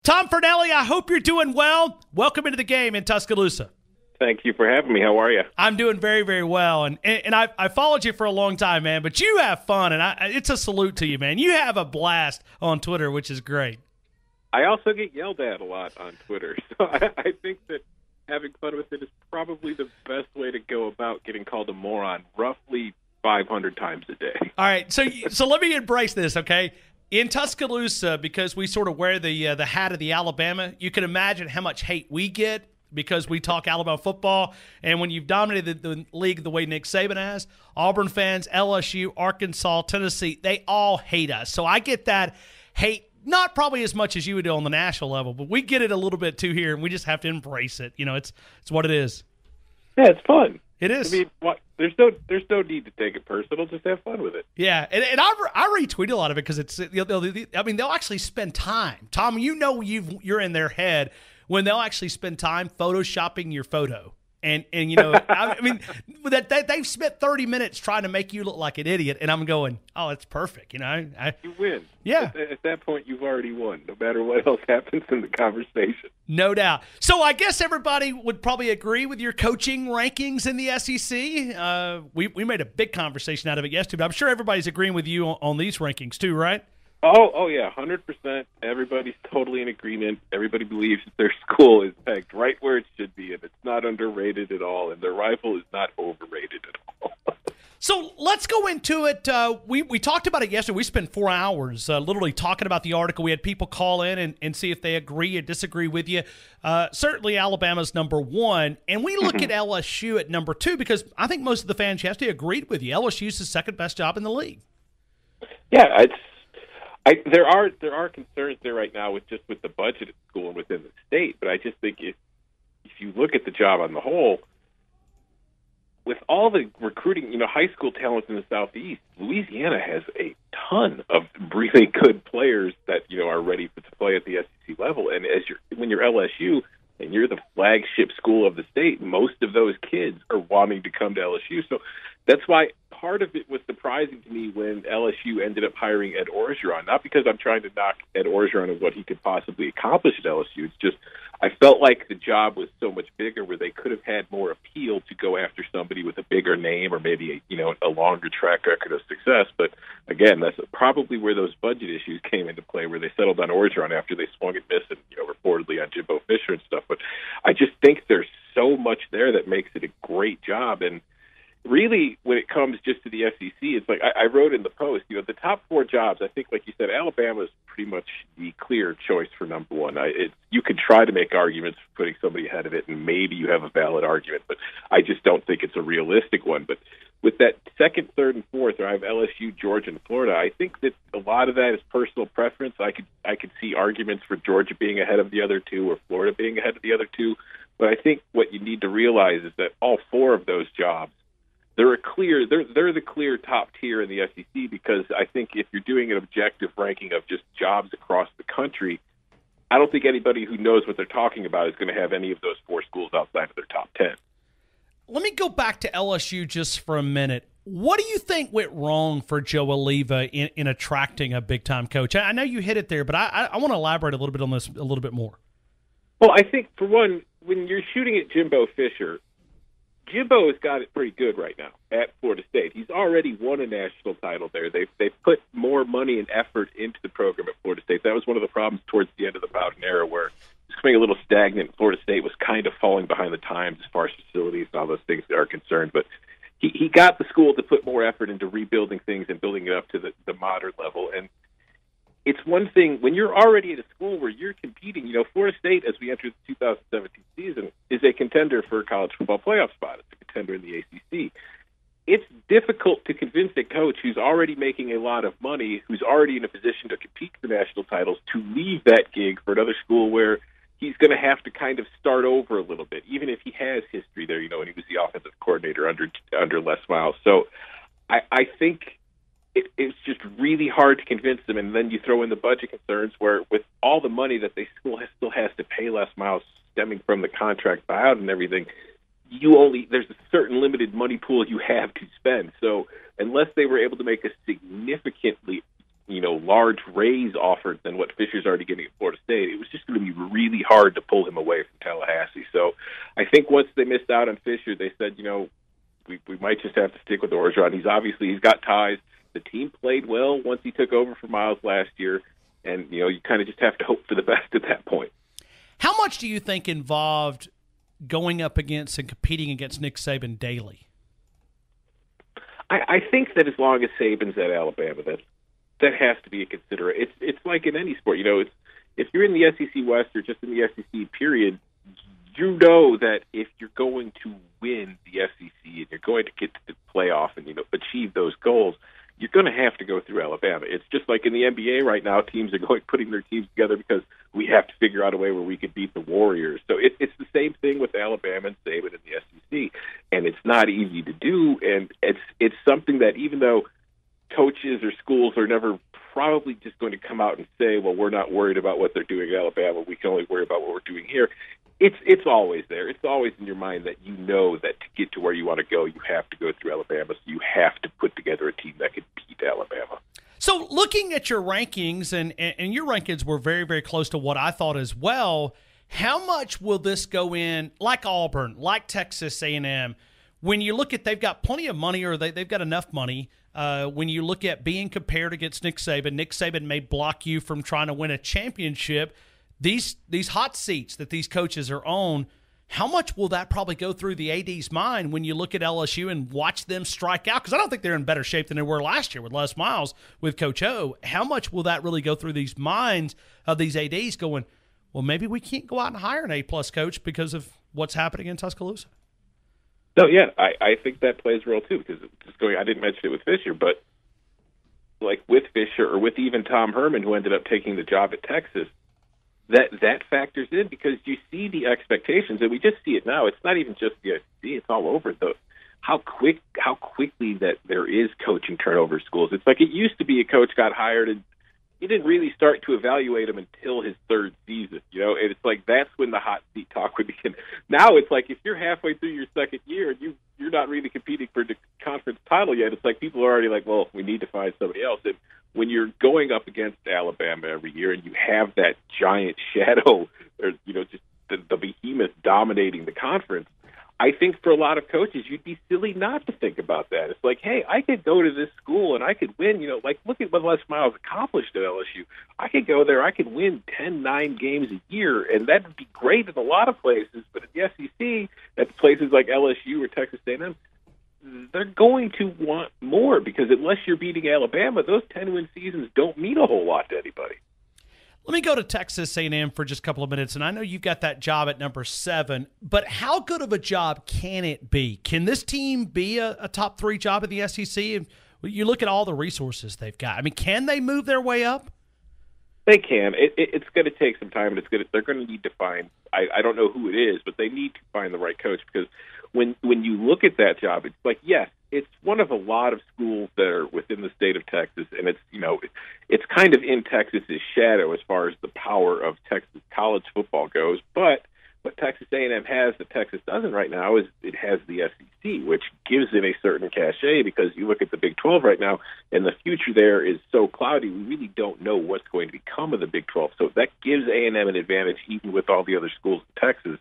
Tom Fornelli, I hope you're doing well. Welcome into the game in Tuscaloosa. Thank you for having me. How are you? I'm doing very, very well. And I followed you for a long time, man, but you have fun, and it's a salute to you, man. You have a blast on Twitter, which is great. I also get yelled at a lot on Twitter, so I think that having fun with it is probably the best way to go about getting called a moron roughly 500 times a day. All right, so let me embrace this, okay? In Tuscaloosa, because we sort of wear the hat of the Alabama, you can imagine how much hate we get because we talk Alabama football. And when you've dominated the league the way Nick Saban has, Auburn fans, LSU, Arkansas, Tennessee, they all hate us. So I get that hate, not probably as much as you would do on the national level, but we get it a little bit too here, and we just have to embrace it. You know, it's what it is. Yeah, it's fun. It is. I mean, there's no need to take it personal. Just have fun with it. Yeah, and I retweet a lot of it because it's. They'll actually spend time. Tom, you know you're in their head when they'll actually spend time photoshopping your photo, and you know, I mean that they've spent 30 minutes trying to make you look like an idiot, and I'm going, oh, it's perfect. You know, you win. Yeah, at that point, you've already won, no matter what else happens in the conversation. No doubt. So I guess everybody would probably agree with your coaching rankings in the SEC. We made a big conversation out of it yesterday, but I'm sure everybody's agreeing with you on these rankings too, right? Oh yeah, 100%. Everybody's totally in agreement. Everybody believes that their school is pegged right where it should be, and it's not underrated at all, and their rival is not overrated at all. So let's go into it. We talked about it yesterday. We spent 4 hours literally talking about the article. We had people call in and see if they agree or disagree with you. Certainly Alabama's number one, and we look at LSU at number two because I think most of the fans yesterday agreed with you. LSU's the second best job in the league. Yeah, there are concerns there right now with the budget at school and within the state, but I just think if you look at the job on the whole, with all the recruiting, you know, high school talent in the Southeast, Louisiana has a ton of really good players that, you know, are ready to play at the SEC level. And when you're LSU and you're the flagship school of the state, most of those kids are wanting to come to LSU. So that's why part of it was surprising to me when LSU ended up hiring Ed Orgeron. Not because I'm trying to knock Ed Orgeron and what he could possibly accomplish at LSU. It's just I felt like the job was so much bigger where they could have had more appeal to go after somebody with a bigger name or maybe a longer track record of success. But again, that's probably where those budget issues came into play, where they settled on Orgeron after they swung and missed and reportedly on Jimbo Fisher and stuff. But I just think there's so much there that makes it a great job. And really, when it comes just to the SEC, it's like I wrote in the post, the top 4 jobs, I think, like you said, Alabama is pretty much the clear choice for number one. You could try to make arguments for putting somebody ahead of it, and maybe you have a valid argument, but I just don't think it's a realistic one. But with that second, third, and fourth, I have LSU, Georgia, and Florida. I think that a lot of that is personal preference. I could see arguments for Georgia being ahead of the other two or Florida being ahead of the other two, but I think what you need to realize is that all 4 of those jobs, they're the clear top tier in the SEC, because I think if you're doing an objective ranking of just jobs across the country, I don't think anybody who knows what they're talking about is going to have any of those 4 schools outside of their top 10. Let me go back to LSU just for a minute. What do you think went wrong for Joe Oliva in attracting a big-time coach? I know you hit it there, but I want to elaborate a little bit on this a little bit more. Well, I think, for one, when you're shooting at Jimbo Fisher, Jimbo has got it pretty good right now at Florida State. He's already won a national title there. They've put more money and effort into the program at Florida State. That was one of the problems towards the end of the Bowden era, where it was becoming a little stagnant. Florida State was kind of falling behind the times as far as facilities and all those things are concerned. But he got the school to put more effort into rebuilding things and building it up to the modern level. And it's one thing when you're already at a school where you're competing. Florida State, as we enter the 2017 season, is a contender for a college football playoff spot. It's a contender in the ACC. It's difficult to convince a coach who's already making a lot of money, who's already in a position to compete for national titles, to leave that gig for another school where he's going to have to kind of start over a little bit, even if he has history there, and he was the offensive coordinator under Les Miles. So I think it's just really hard to convince them, and then you throw in the budget concerns where with all the money that they still has to pay Les Miles stemming from the contract buyout and everything, there's a certain limited money pool you have to spend. So unless they were able to make a significantly large raise offered than what Fisher's already getting at Florida State, it was just going to be really hard to pull him away from Tallahassee. So I think once they missed out on Fisher, they said, we might just have to stick with Orgeron. He's got ties. The team played well once he took over for Miles last year, and you kind of just have to hope for the best at that point. How much do you think involved going up against and competing against Nick Saban daily? I think that as long as Saban's at Alabama, that has to be a consideration. It's like in any sport, if you're in the SEC West or just in the SEC period, you know that if you're going to win the SEC and you're going to get to the playoff and achieve those goals, you're going to have to go through Alabama. It's just like in the NBA right now, teams are putting their teams together because we have to figure out a way where we could beat the Warriors. So it's the same thing with Alabama and Saban and the SEC, and it's not easy to do. And it's something that even though coaches or schools are never probably just going to come out and say, well, we're not worried about what they're doing at Alabama, we can only worry about what we're doing here. It's always there. It's always in your mind that that to get to where you want to go, you have to go through Alabama. So you have to put together a team that can beat Alabama. So looking at your rankings, and your rankings were very, very close to what I thought as well, how much will this go in, like Auburn, like Texas A&M, when you look at they've got plenty of money or they've got enough money, when you look at being compared against Nick Saban may block you from trying to win a championship. These hot seats that these coaches are on, how much will that probably go through the AD's mind when you look at LSU and watch them strike out? Because I don't think they're in better shape than they were last year with Les Miles, with Coach O. How much will that really go through these minds of these ADs going, well, maybe we can't go out and hire an A-plus coach because of what's happening in Tuscaloosa? No, yeah, I think that plays a role too, because I didn't mention it with Fisher, but like with Fisher or with even Tom Herman, who ended up taking the job at Texas, that factors in because you see the expectations, and we just see it now. It's not even just the SEC; it's all over. How quickly that there is coaching turnover in schools. It's like it used to be a coach got hired and you didn't really start to evaluate him until his third season. And it's like that's when the hot seat talk would begin. Now it's like if you're halfway through your second year and you're not really competing for the conference title yet, it's like people are already like, well, we need to find somebody else. And when you're going up against Alabama every year and you have that giant shadow or, just the behemoth dominating the conference, I think for a lot of coaches, you'd be silly not to think about that. It's like, hey, I could go to this school and I could win, like look at what Les Miles accomplished at LSU. I could go there, I could win 10-9 games a year, and that would be great in a lot of places. But at the SEC, at places like LSU or Texas A&M, they're going to want more because unless you're beating Alabama, those 10-win seasons don't mean a whole lot to anybody. Let me go to Texas A&M for just a couple of minutes, and I know you've got that job at number 7, but how good of a job can it be? Can this team be a top 3 job in the SEC? And you look at all the resources they've got. I mean, can they move their way up? They can. It's going to take some time, and they're going to need to find. I don't know who it is, but they need to find the right coach because when you look at that job, it's like yes, it's one of a lot of schools that are within the state of Texas, and it's kind of in Texas's shadow as far as the power of Texas college football goes. But what Texas A&M has that Texas doesn't right now is it has the SEC, which gives it a certain cachet because you look at the Big 12 right now, and the future there is so cloudy, we really don't know what's going to become of the Big 12. So that gives A&M an advantage even with all the other schools in Texas.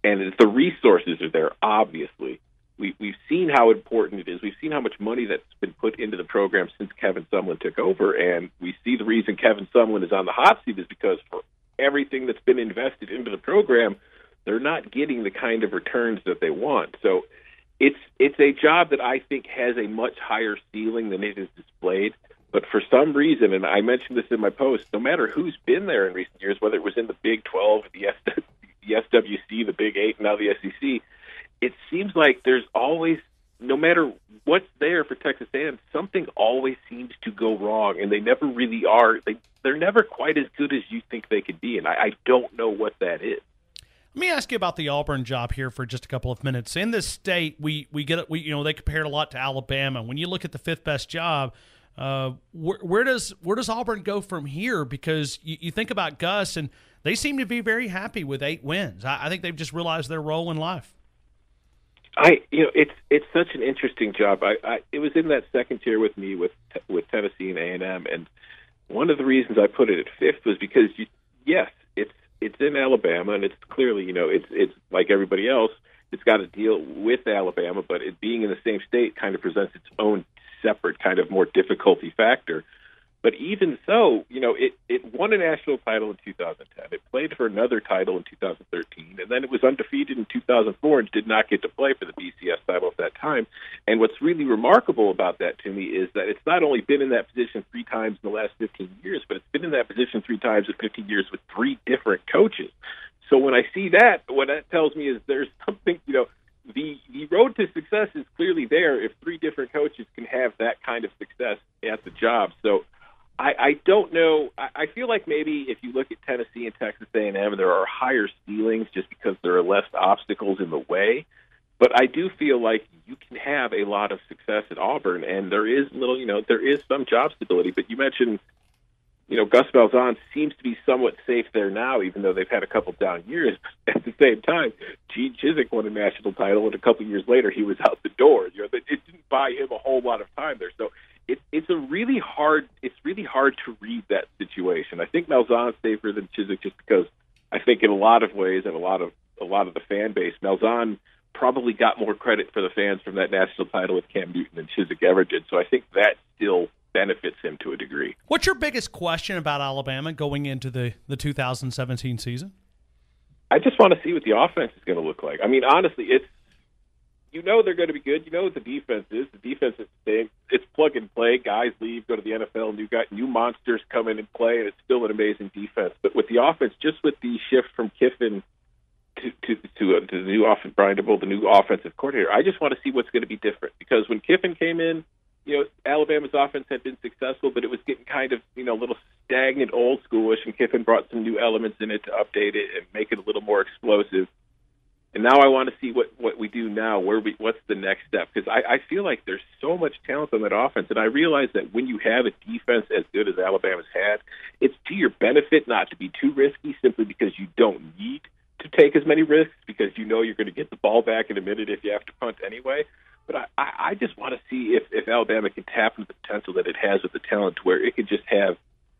And the resources are there, obviously. We've seen how important it is. We've seen how much money that's been put into the program since Kevin Sumlin took over, and we see the reason Kevin Sumlin is on the hot seat is because for everything that's been invested into the program, they're not getting the kind of returns that they want. So it's a job that I think has a much higher ceiling than it is displayed. But for some reason, and I mentioned this in my post, no matter who's been there in recent years, whether it was in the Big 12, the SWC, the Big 8, and now the SEC, it seems like there's always, no matter what's there for Texas A&M, something always seems to go wrong, and they never really are. They're never quite as good as you think they could be, and I don't know what that is. Let me ask you about the Auburn job here for just a couple of minutes. In this state, we they compared a lot to Alabama. When you look at the 5th best job, where does Auburn go from here? Because you think about Gus, and they seem to be very happy with 8 wins. I think they've just realized their role in life. It's such an interesting job. It was in that second tier with me with Tennessee and A&M, and one of the reasons I put it at fifth was because yes, it's in Alabama, and it's clearly it's like everybody else. It's got to deal with Alabama, but it being in the same state kind of presents its own separate kind of more difficulty factor. But even so, it won a national title in 2010. It played for another title in 2013, and then it was undefeated in 2004 and did not get to play for the BCS title at that time. And what's really remarkable about that to me is that it's not only been in that position 3 times in the last 15 years, but it's been in that position 3 times in 15 years with 3 different coaches. So when I see that, what that tells me is there's something, the road to success is clearly there if 3 different coaches can have that kind of success at the job. So I don't know. I feel like maybe if you look at Tennessee and Texas A&M, there are higher ceilings just because there are less obstacles in the way. But I do feel like you can have a lot of success at Auburn, and there is there is some job stability. But you mentioned, Gus Malzahn seems to be somewhat safe there now, even though they've had a couple down years. At the same time, Gene Chizik won a national title, and a couple years later he was out the door. It didn't buy him a whole lot of time there. So it's really hard to read that situation. I think Malzahn's safer than Chizik just because I think in a lot of ways and a lot of the fan base, Malzahn probably got more credit for the fans from that national title with Cam Newton than Chizik ever did. So I think that still benefits him to a degree. What's your biggest question about Alabama going into the 2017 season? I just want to see what the offense is going to look like. I mean, honestly, they're going to be good. What the defense is. The defense is the same. It's plug and play. Guys leave, go to the NFL, new monsters come in and play, and it's still an amazing defense. But with the offense, just with the shift from Kiffin to the new offense, Brian DeBoer, the new offensive coordinator, I just want to see what's going to be different. Because when Kiffin came in, Alabama's offense had been successful, but it was getting kind of, a little stagnant, old schoolish, and Kiffin brought some new elements in it to update it and make it a little more explosive. And now I want to see what we do now, what's the next step, because I feel like there's so much talent on that offense, and I realize that when you have a defense as good as Alabama's had, it's to your benefit not to be too risky simply because you don't need to take as many risks because you're going to get the ball back in a minute if you have to punt anyway. But I just want to see if Alabama can tap into the potential that it has with the talent to where it could just have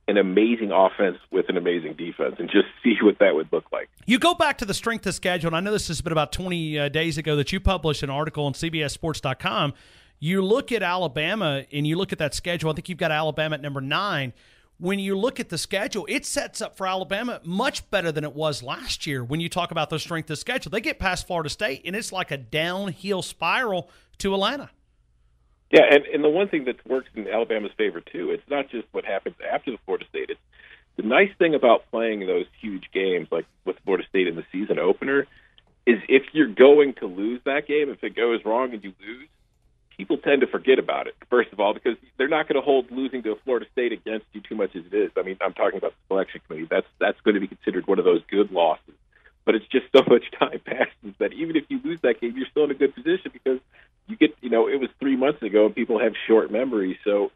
an amazing offense with an amazing defense and just see what that would look like. You go back to the strength of schedule, and I know this has been about 20 days ago that you published an article on CBSSports.com. You look at Alabama, and you look at that schedule. I think you've got Alabama at number 9. When you look at the schedule, it sets up for Alabama much better than it was last year. When you talk about the strength of schedule, they get past Florida State, and it's like a downhill spiral to Atlanta. Yeah, and the one thing that works in Alabama's favor, too, it's not just what happens after the Florida State. It's the nice thing about playing those huge games, like with Florida State in the season opener, is if you're going to lose that game, if it goes wrong and you lose, people tend to forget about it, first of all, because they're not going to hold losing to Florida State against you too much as it is. I mean, I'm talking about the selection committee. That's going to be considered one of those good losses. But it's just so much time passes that even if you lose that game, you're still in a good position because you get, it was 3 months ago and people have short memories. So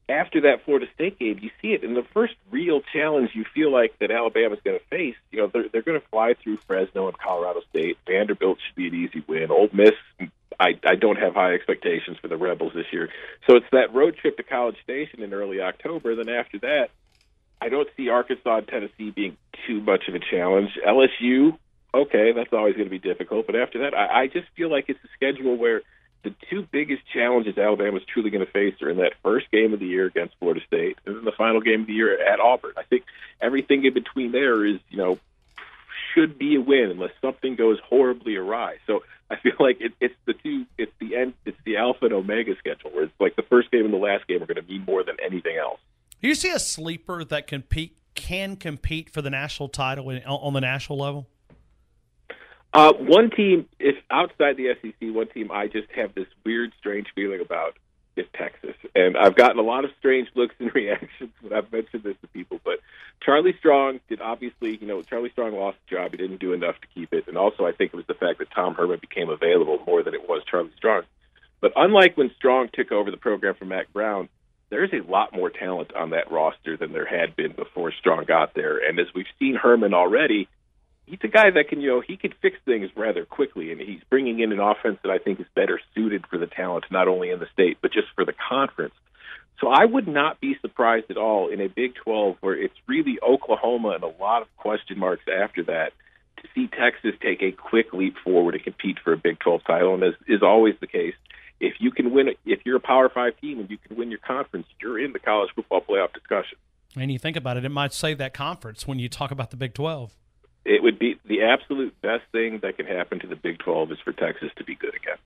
after that Florida State game, you see it. And the first real challenge you feel like that Alabama's going to face, they're going to fly through Fresno and Colorado State. Vanderbilt should be an easy win. Ole Miss, I don't have high expectations for the Rebels this year. So it's that road trip to College Station in early October. Then after that, I don't see Arkansas and Tennessee being too much of a challenge. LSU, okay, that's always going to be difficult. But after that, I just feel like it's a schedule where the 2 biggest challenges Alabama's truly going to face are in that first game of the year against Florida State and then the final game of the year at Auburn. I think everything in between there is, should be a win unless something goes horribly awry. So I feel like it's the alpha and omega schedule where it's like the first game and the last game are going to mean more than anything else. Do you see a sleeper that can compete for the national title on the national level? One team, if outside the SEC, one team I just have this weird, strange feeling about is Texas. And I've gotten a lot of strange looks and reactions when I've mentioned this to people. But Charlie Strong did obviously, Charlie Strong lost the job. He didn't do enough to keep it. And also I think it was the fact that Tom Herman became available more than it was Charlie Strong. But unlike when Strong took over the program from Mack Brown, there's a lot more talent on that roster than there had been before Strong got there. And as we've seen Herman already, he's a guy that can, he can fix things rather quickly, and he's bringing in an offense that I think is better suited for the talent, not only in the state, but just for the conference. So I would not be surprised at all in a Big 12 where it's really Oklahoma and a lot of question marks after that to see Texas take a quick leap forward and compete for a Big 12 title. And as is always the case, if you can win, if you're a Power 5 team and you can win your conference, you're in the college football playoff discussion. And you think about it, it might save that conference when you talk about the Big 12. It would be the absolute best thing that can happen to the Big 12 is for Texas to be good again.